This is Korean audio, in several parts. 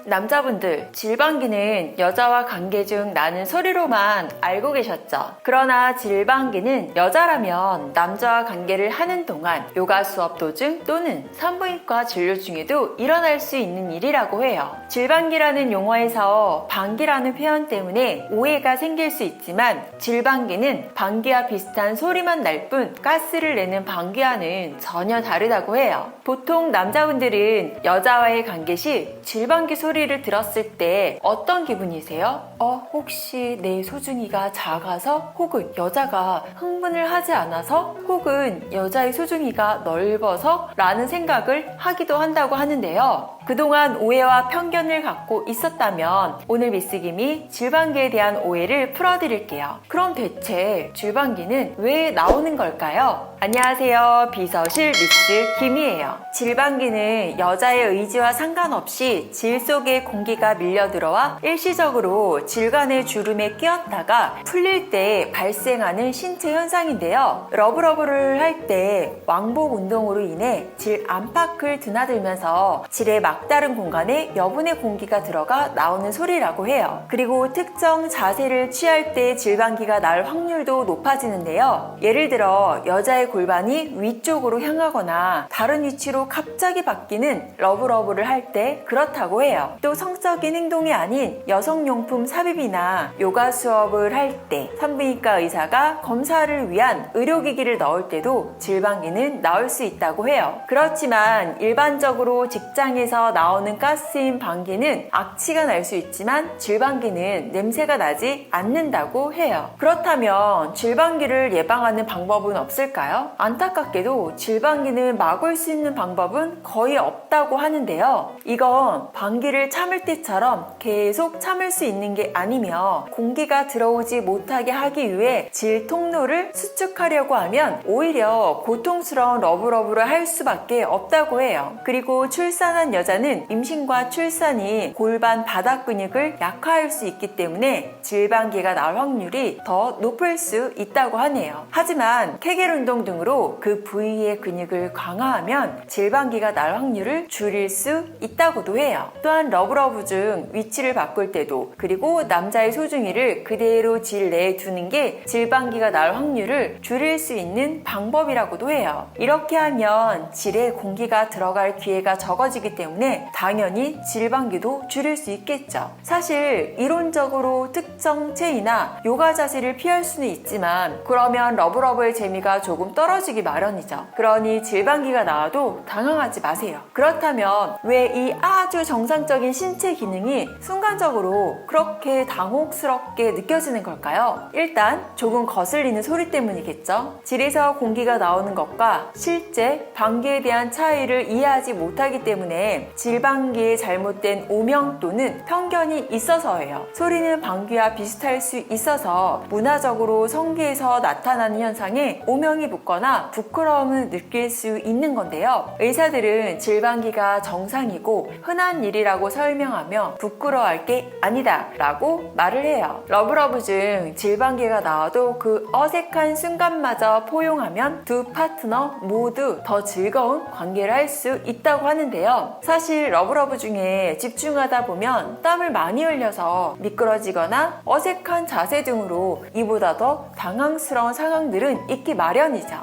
남자분들, 질방기는 여자와 관계 중 나는 소리로만 알고 계셨죠. 그러나 질방기는 여자라면 남자와 관계를 하는 동안 요가 수업 도중 또는 산부인과 진료 중에도 일어날 수 있는 일이라고 해요. 질방기라는 용어에서 방귀라는 표현 때문에 오해가 생길 수 있지만 질방기는 방귀와 비슷한 소리만 날 뿐 가스를 내는 방귀와는 전혀 다르다고 해요. 보통 남자분들은 여자와의 관계 시 질방기 소리를 들었을 때 어떤 기분이세요? 혹시 내 소중이가 작아서? 혹은 여자가 흥분을 하지 않아서? 혹은 여자의 소중이가 넓어서? 라는 생각을 하기도 한다고 하는데요. 그동안 오해와 편견을 갖고 있었다면 오늘 미스김이 질방기에 대한 오해를 풀어드릴게요. 그럼 대체 질방기는 왜 나오는 걸까요? 안녕하세요. 비서실 미스 김이에요. 질방기는 여자의 의지와 상관없이 질 속에 공기가 밀려들어와 일시적으로 질간의 주름에 끼었다가 풀릴 때 발생하는 신체 현상인데요. 러브러브를 할 때 왕복 운동으로 인해 질 안팎을 드나들면서 질의 막다른 공간에 여분의 공기가 들어가 나오는 소리라고 해요. 그리고 특정 자세를 취할 때 질방기가 날 확률도 높아지는데요. 예를 들어 여자의 골반이 위쪽으로 향하거나 다른 위치로 갑자기 바뀌는 러브러브를 할 때 그렇다고 해요. 또 성적인 행동이 아닌 여성용품 삽입이나 요가 수업을 할 때 산부인과 의사가 검사를 위한 의료기기를 넣을 때도 질방기는 나올 수 있다고 해요. 그렇지만 일반적으로 직장에서 나오는 가스인 방귀는 악취가 날 수 있지만 질방기는 냄새가 나지 않는다고 해요. 그렇다면 질방기를 예방하는 방법은 없을까요? 안타깝게도 질방기는 막을 수 있는 방법은 거의 없다고 하는데요. 이건 방귀를 참을 때처럼 계속 참을 수 있는 게 아니며 공기가 들어오지 못하게 하기 위해 질 통로를 수축하려고 하면 오히려 고통스러운 러브러브를 할 수밖에 없다고 해요. 그리고 출산한 여자는 임신과 출산이 골반 바닥 근육을 약화할 수 있기 때문에 질방기가 나올 확률이 더 높을 수 있다고 하네요. 하지만 케겔 운동 등으로 그 부위의 근육을 강화하면 질방기가 날 확률을 줄일 수 있다고도 해요. 또한 러브러브 중 위치를 바꿀 때도 그리고 남자의 소중이를 그대로 질 내에 두는 게 질방기가 날 확률을 줄일 수 있는 방법이라고도 해요. 이렇게 하면 질에 공기가 들어갈 기회가 적어지기 때문에 당연히 질방기도 줄일 수 있겠죠. 사실 이론적으로 특정 체이나 요가 자세를 피할 수는 있지만 그러면 러브러브의 재미가 조금 떨어지기 마련이죠. 그러니 질방기가 나와도 당황하지 마세요. 그렇다면 왜 이 아주 정상적인 신체 기능이 순간적으로 그렇게 당혹스럽게 느껴지는 걸까요? 일단 조금 거슬리는 소리 때문이겠죠. 질에서 공기가 나오는 것과 실제 방귀에 대한 차이를 이해하지 못하기 때문에 질방기의 잘못된 오명 또는 편견이 있어서예요. 소리는 방귀와 비슷할 수 있어서 문화적으로 성기에서 나타나는 현상에 오명이 붙거나 부끄러움을 느낄 수 있는 건데요. 의사들은 질방기가 정상이고 흔한 일이라고 설명하며 부끄러워할 게 아니다 라고 말을 해요. 러브러브 중 질방기가 나와도 그 어색한 순간마저 포용하면 두 파트너 모두 더 즐거운 관계를 할 수 있다고 하는데요. 사실 러브러브 중에 집중하다 보면 땀을 많이 흘려서 미끄러지거나 어색한 자세 등으로 이보다 더 당황스러운 상황들은 있기 마련이죠.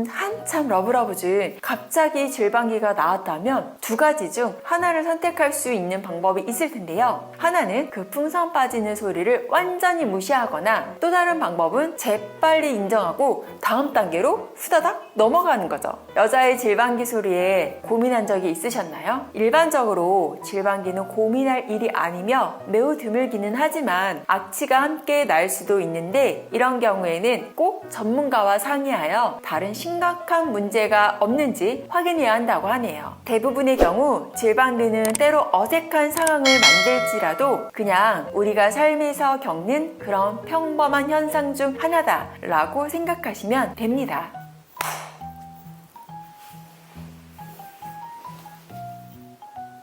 한참 러브러브 중 갑자기 질방기가 나왔다면 두 가지 중 하나를 선택할 수 있는 방법이 있을 텐데요. 하나는 그 풍선 빠지는 소리를 완전히 무시하거나 또 다른 방법은 재빨리 인정하고 다음 단계로 후다닥 넘어가는 거죠. 여자의 질방기 소리에 고민한 적이 있으셨나요? 일반적으로 질방기는 고민할 일이 아니며 매우 드물기는 하지만 악취가 함께 날 수도 있는데 이런 경우에는 꼭 전문가와 상의하여 다른 심각한 문제가 없는지 확인해야 한다고 하네요. 대부분의 경우 질방기는 때로 어색한 상황을 만들지라도 그냥 우리가 삶에서 겪는 그런 평범한 현상 중 하나다라고 생각하시면 됩니다.